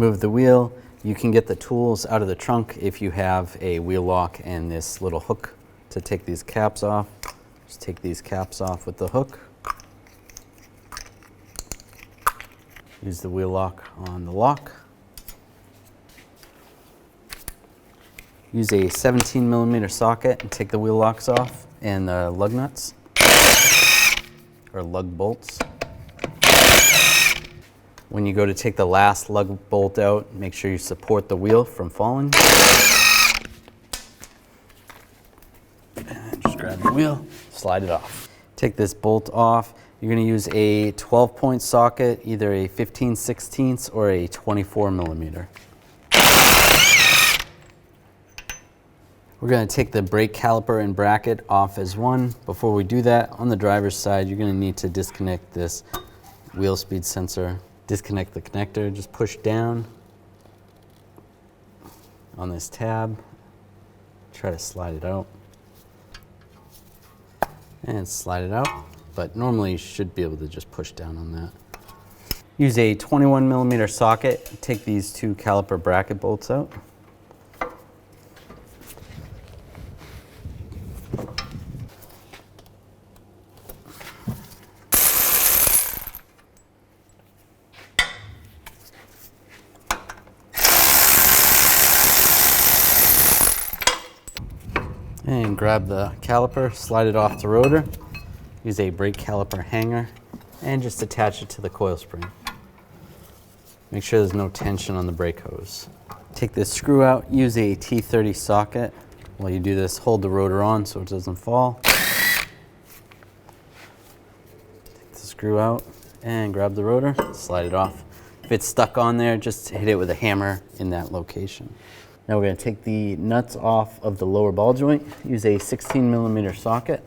remove the wheel, you can get the tools out of the trunk if you have a wheel lock and this little hook to take these caps off. Just take these caps off with the hook. Use the wheel lock on the lock. Use a 17mm socket and take the wheel locks off and the lug nuts, or lug bolts. When you go to take the last lug bolt out, make sure you support the wheel from falling. And just grab the wheel, slide it off. Take this bolt off. You're going to use a 12-point socket, either a 15/16 or a 24mm. We're going to take the brake caliper and bracket off as one. Before we do that, on the driver's side, you're going to need to disconnect this wheel speed sensor. Disconnect the connector, just push down on this tab, try to slide it out, and slide it out, but normally you should be able to just push down on that. Use a 21mm socket, take these two caliper bracket bolts out. And grab the caliper, slide it off the rotor, use a brake caliper hanger, and just attach it to the coil spring. Make sure there's no tension on the brake hose. Take this screw out, use a T30 socket. While you do this, hold the rotor on so it doesn't fall. Take the screw out and grab the rotor, slide it off. If it's stuck on there, just hit it with a hammer in that location. Now we're going to take the nuts off of the lower ball joint, use a 16mm socket.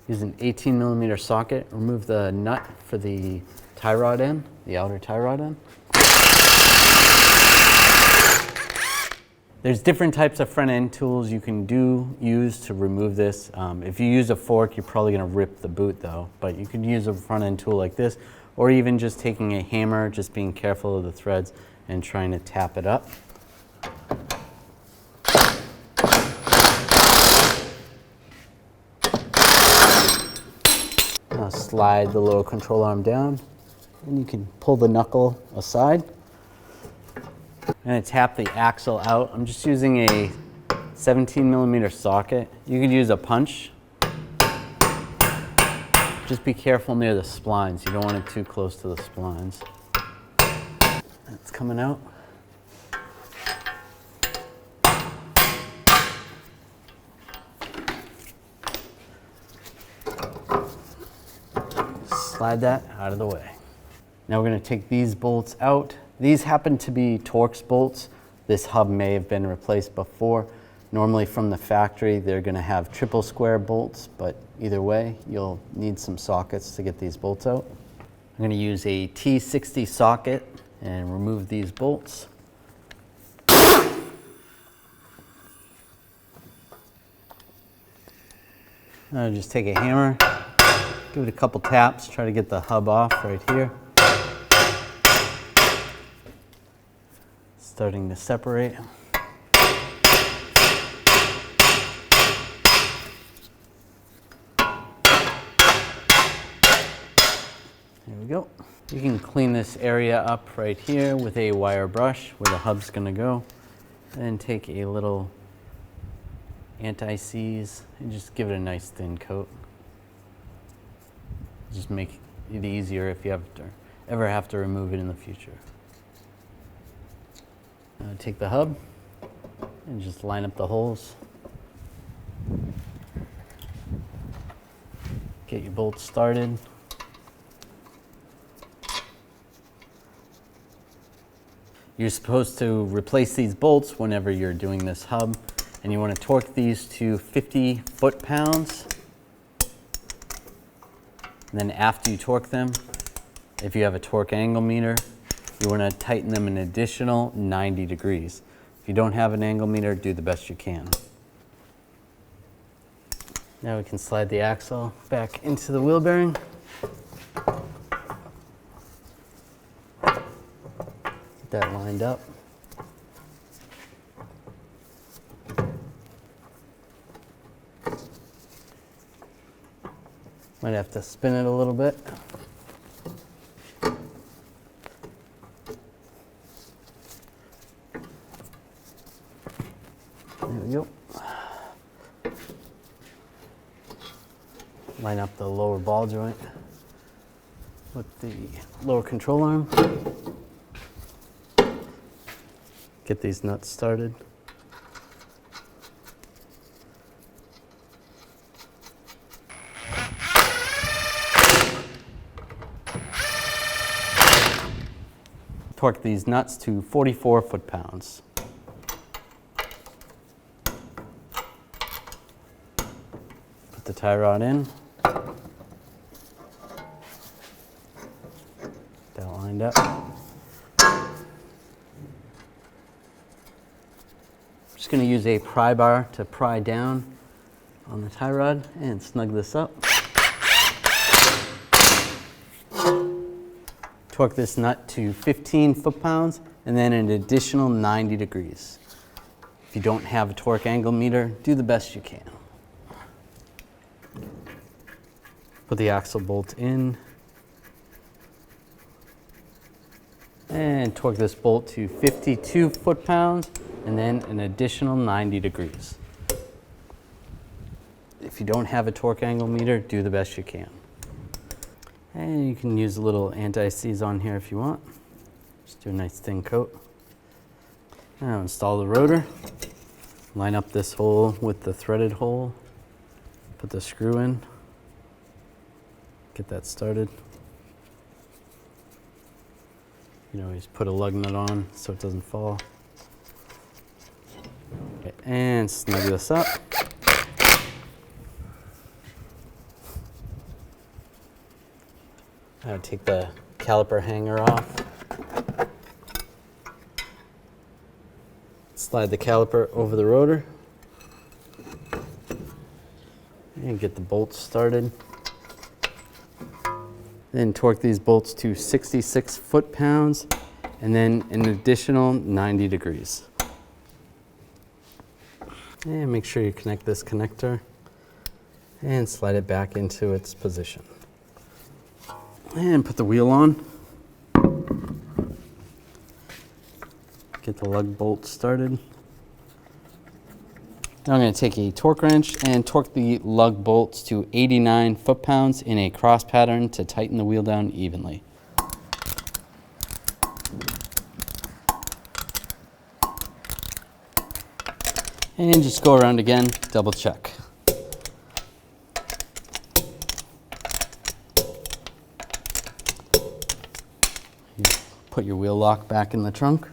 Use an 18mm socket, remove the nut for the tie rod end, the outer tie rod end. There's different types of front end tools you can use to remove this. If you use a fork, you're probably going to rip the boot though, but you could use a front end tool like this, or even just taking a hammer, just being careful of the threads and trying to tap it up. Now slide the little control arm down, and you can pull the knuckle aside. I'm going to tap the axle out. I'm just using a 17mm socket. You could use a punch. Just be careful near the splines. You don't want it too close to the splines. It's coming out. Slide that out of the way. Now we're going to take these bolts out. These happen to be Torx bolts. This hub may have been replaced before. Normally from the factory, they're going to have triple square bolts, but either way, you'll need some sockets to get these bolts out. I'm going to use a T60 socket and remove these bolts. Now just take a hammer, give it a couple taps, try to get the hub off right here. Starting to separate. There we go. You can clean this area up right here with a wire brush where the hub's going to go. And take a little anti-seize and just give it a nice thin coat. Just make it easier if you ever have to remove it in the future. Take the hub and just line up the holes. Get your bolts started. You're supposed to replace these bolts whenever you're doing this hub, and you want to torque these to 50 foot-pounds. And then after you torque them, if you have a torque angle meter, you want to tighten them an additional 90 degrees. If you don't have an angle meter, do the best you can. Now we can slide the axle back into the wheel bearing. Get that lined up. Might have to spin it a little bit. There we go. Line up the lower ball joint with the lower control arm. Get these nuts started. Torque these nuts to 44 foot-pounds. Put the tie rod in. That lined up. Just going to use a pry bar to pry down on the tie rod and snug this up. Torque this nut to 15 foot-pounds and then an additional 90 degrees. If you don't have a torque angle meter, do the best you can. Put the axle bolt in and torque this bolt to 52 foot-pounds and then an additional 90 degrees. If you don't have a torque angle meter, do the best you can. And you can use a little anti-seize on here if you want. Just do a nice thin coat. Now install the rotor. Line up this hole with the threaded hole. Put the screw in. Get that started. You can always put a lug nut on so it doesn't fall. Okay, and snug this up. Now take the caliper hanger off. Slide the caliper over the rotor. And get the bolts started. Then torque these bolts to 66 foot-pounds and then an additional 90 degrees. And make sure you connect this connector and slide it back into its position. And put the wheel on. Get the lug bolt started. Now I'm going to take a torque wrench and torque the lug bolts to 89 foot-pounds in a cross pattern to tighten the wheel down evenly. And just go around again, double check. Put your wheel lock back in the trunk.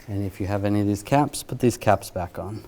And if you have any of these caps, put these caps back on.